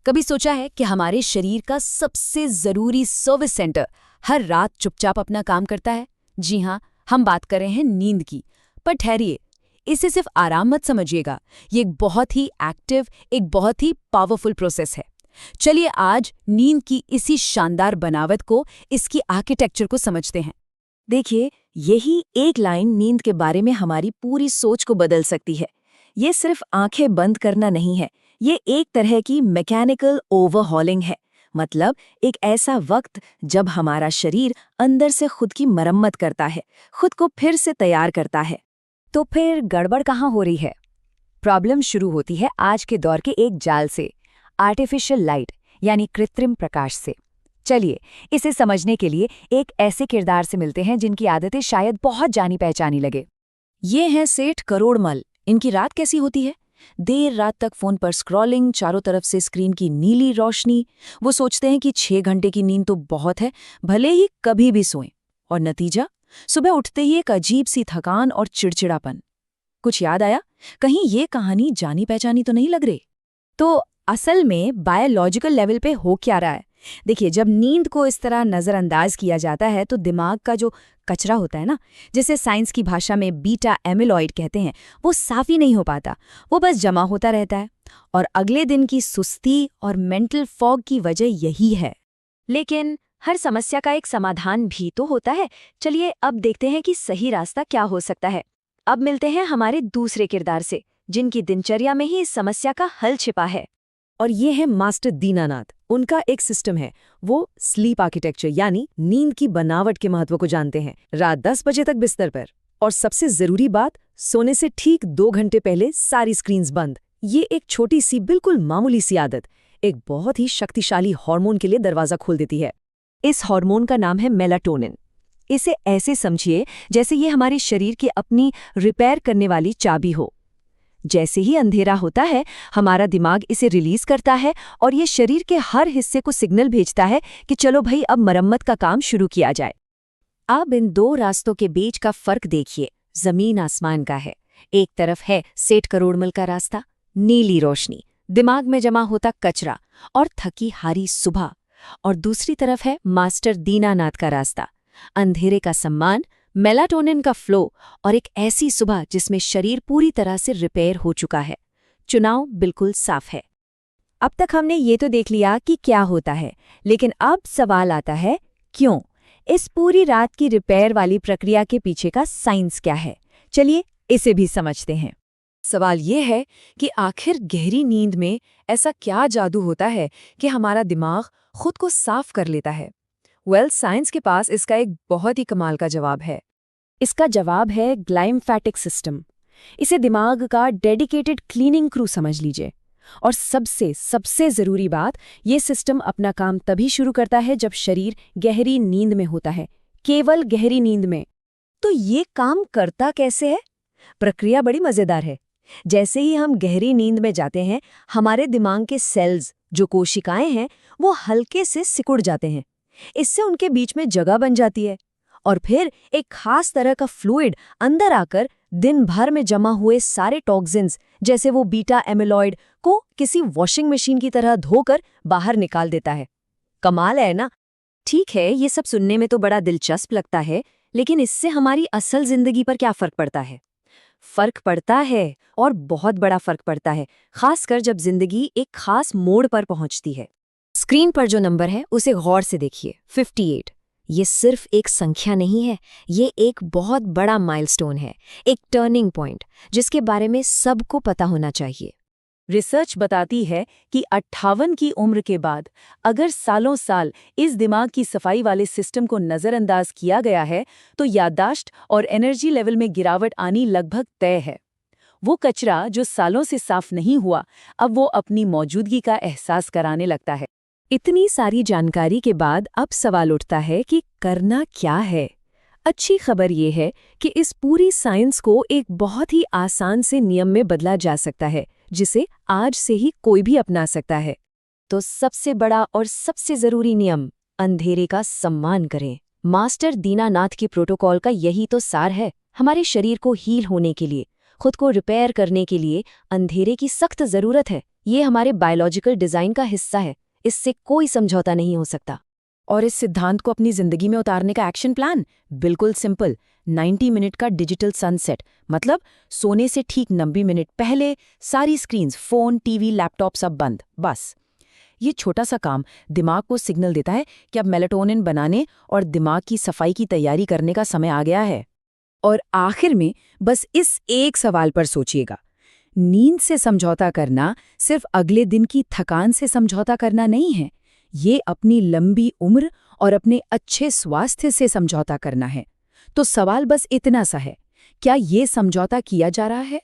कभी सोचा है कि हमारे शरीर का सबसे जरूरी सर्विस सेंटर हर रात चुपचाप अपना काम करता है? जी हाँ, हम बात कर रहे हैं नींद की। पर ठहरिए, इसे सिर्फ आराम मत समझिएगा। ये एक बहुत ही एक्टिव, एक बहुत ही पावरफुल प्रोसेस है। चलिए आज नींद की इसी शानदार बनावट को, इसकी आर्किटेक्चर को समझते हैं। देखिए, यही एक लाइन नींद के बारे में हमारी पूरी सोच को बदल सकती है। ये सिर्फ आंखें बंद करना नहीं है, ये एक तरह की मैकेनिकल ओवरहॉलिंग है। मतलब एक ऐसा वक्त जब हमारा शरीर अंदर से खुद की मरम्मत करता है, खुद को फिर से तैयार करता है। तो फिर गड़बड़ कहाँ हो रही है? प्रॉब्लम शुरू होती है आज के दौर के एक जाल से, आर्टिफिशियल लाइट यानी कृत्रिम प्रकाश से। चलिए इसे समझने के लिए एक ऐसे किरदार से मिलते हैं जिनकी आदतें शायद बहुत जानी पहचानी लगे। ये हैं सेठ करोड़मल। इनकी रात कैसी होती है? देर रात तक फोन पर स्क्रॉलिंग, चारों तरफ से स्क्रीन की नीली रोशनी। वो सोचते हैं कि 6 घंटे की नींद तो बहुत है, भले ही कभी भी सोएं। और नतीजा, सुबह उठते ही एक अजीब सी थकान और चिड़चिड़ापन। कुछ याद आया? कहीं ये कहानी जानी पहचानी तो नहीं लग रही? तो असल में बायोलॉजिकल लेवल पे हो क्या रहा है? देखिए, जब नींद को इस तरह नज़रअंदाज किया जाता है तो दिमाग का जो कचरा होता है ना, जिसे साइंस की भाषा में बीटा एमिलॉइड कहते हैं, वो साफ ही नहीं हो पाता। वो बस जमा होता रहता है। और अगले दिन की सुस्ती और मेंटल फॉग की वजह यही है। लेकिन हर समस्या का एक समाधान भी तो होता है। चलिए अब देखते हैं कि सही रास्ता क्या हो सकता है। अब मिलते हैं हमारे दूसरे किरदार से, जिनकी दिनचर्या में ही इस समस्या का हल छिपा है। और ये है मास्टर दीनानाथ। उनका एक सिस्टम है, वो स्लीप आर्किटेक्चर यानी नींद की बनावट के महत्व को जानते हैं। रात 10 बजे तक बिस्तर पर, और सबसे जरूरी बात, सोने से ठीक 2 घंटे पहले सारी स्क्रीन्स बंद। ये एक छोटी सी, बिल्कुल मामूली सी आदत एक बहुत ही शक्तिशाली हार्मोन के लिए दरवाजा खोल देती है। इस हार्मोन का नाम है मेलाटोनिन। इसे ऐसे समझिए जैसे ये हमारे शरीर की अपनी रिपेयर करने वाली चाबी हो। जैसे ही अंधेरा होता है, हमारा दिमाग इसे रिलीज करता है और ये शरीर के हर हिस्से को सिग्नल भेजता है कि चलो भाई, अब मरम्मत का काम शुरू किया जाए। अब इन दो रास्तों के बीच का फर्क देखिए, जमीन आसमान का है। एक तरफ है सेठ करोड़मल का रास्ता, नीली रोशनी, दिमाग में जमा होता कचरा और थकी हारी सुबह। और दूसरी तरफ है मास्टर दीनानाथ का रास्ता, अंधेरे का सम्मान, मेलाटोनिन का फ्लो और एक ऐसी सुबह जिसमें शरीर पूरी तरह से रिपेयर हो चुका है। चुनाव बिल्कुल साफ है। अब तक हमने ये तो देख लिया कि क्या होता है, लेकिन अब सवाल आता है, क्यों? इस पूरी रात की रिपेयर वाली प्रक्रिया के पीछे का साइंस क्या है? चलिए इसे भी समझते हैं। सवाल ये है कि आखिर गहरी नींद में ऐसा क्या जादू होता है कि हमारा दिमाग खुद को साफ कर लेता है? साइंस के पास इसका एक बहुत ही कमाल का जवाब है। इसका जवाब है ग्लाइम्फेटिक सिस्टम। इसे दिमाग का डेडिकेटेड क्लीनिंग क्रू समझ लीजिए। और सबसे जरूरी बात, ये सिस्टम अपना काम तभी शुरू करता है जब शरीर गहरी नींद में होता है, केवल गहरी नींद में। तो ये काम करता कैसे है? प्रक्रिया बड़ी मजेदार है। जैसे ही हम गहरी नींद में जाते हैं, हमारे दिमाग के सेल्स, जो कोशिकाएं हैं, वो हल्के से सिकुड़ जाते हैं। इससे उनके बीच में जगह बन जाती है और फिर एक खास तरह का फ्लूइड अंदर आकर दिन भर में जमा हुए सारे टॉक्सिन्स, जैसे वो बीटा एमिलॉइड, को किसी वॉशिंग मशीन की तरह धोकर बाहर निकाल देता है। कमाल है ना? ठीक है, ये सब सुनने में तो बड़ा दिलचस्प लगता है, लेकिन इससे हमारी असल जिंदगी पर क्या फर्क पड़ता है? फर्क पड़ता है, और बहुत बड़ा फर्क पड़ता है, खासकर जब जिंदगी एक खास मोड़ पर पहुंचती है। स्क्रीन पर जो नंबर है उसे गौर से देखिए, 58। ये सिर्फ एक संख्या नहीं है, ये एक बहुत बड़ा माइलस्टोन है, एक टर्निंग पॉइंट जिसके बारे में सबको पता होना चाहिए। रिसर्च बताती है कि 58 की उम्र के बाद अगर सालों साल इस दिमाग की सफाई वाले सिस्टम को नज़रअंदाज किया गया है, तो याददाश्त और एनर्जी लेवल में गिरावट आनी लगभग तय है। वो कचरा जो सालों से साफ नहीं हुआ, अब वो अपनी मौजूदगी का एहसास कराने लगता है। इतनी सारी जानकारी के बाद अब सवाल उठता है कि करना क्या है? अच्छी खबर ये है कि इस पूरी साइंस को एक बहुत ही आसान से नियम में बदला जा सकता है, जिसे आज से ही कोई भी अपना सकता है। तो सबसे बड़ा और सबसे जरूरी नियम, अंधेरे का सम्मान करें। मास्टर दीनानाथ की प्रोटोकॉल का यही तो सार है। हमारे शरीर को हील होने के लिए, खुद को रिपेयर करने के लिए अंधेरे की सख्त जरूरत है। ये हमारे बायोलॉजिकल डिजाइन का हिस्सा है, इससे कोई समझौता नहीं हो सकता। और इस सिद्धांत को अपनी जिंदगी में उतारने का एक्शन प्लान बिल्कुल सिंपल। 90 मिनट का डिजिटल सनसेट, मतलब सोने से ठीक 90 मिनट पहले सारी स्क्रीन्स, फोन, टीवी, लैपटॉप सब बंद। बस ये छोटा सा काम दिमाग को सिग्नल देता है कि अब मेलाटोनिन बनाने और दिमाग की सफाई की तैयारी करने का समय आ गया है। और आखिर में बस इस एक सवाल पर सोचिएगा, नींद से समझौता करना सिर्फ अगले दिन की थकान से समझौता करना नहीं है, ये अपनी लंबी उम्र और अपने अच्छे स्वास्थ्य से समझौता करना है। तो सवाल बस इतना सा है, क्या ये समझौता किया जा रहा है?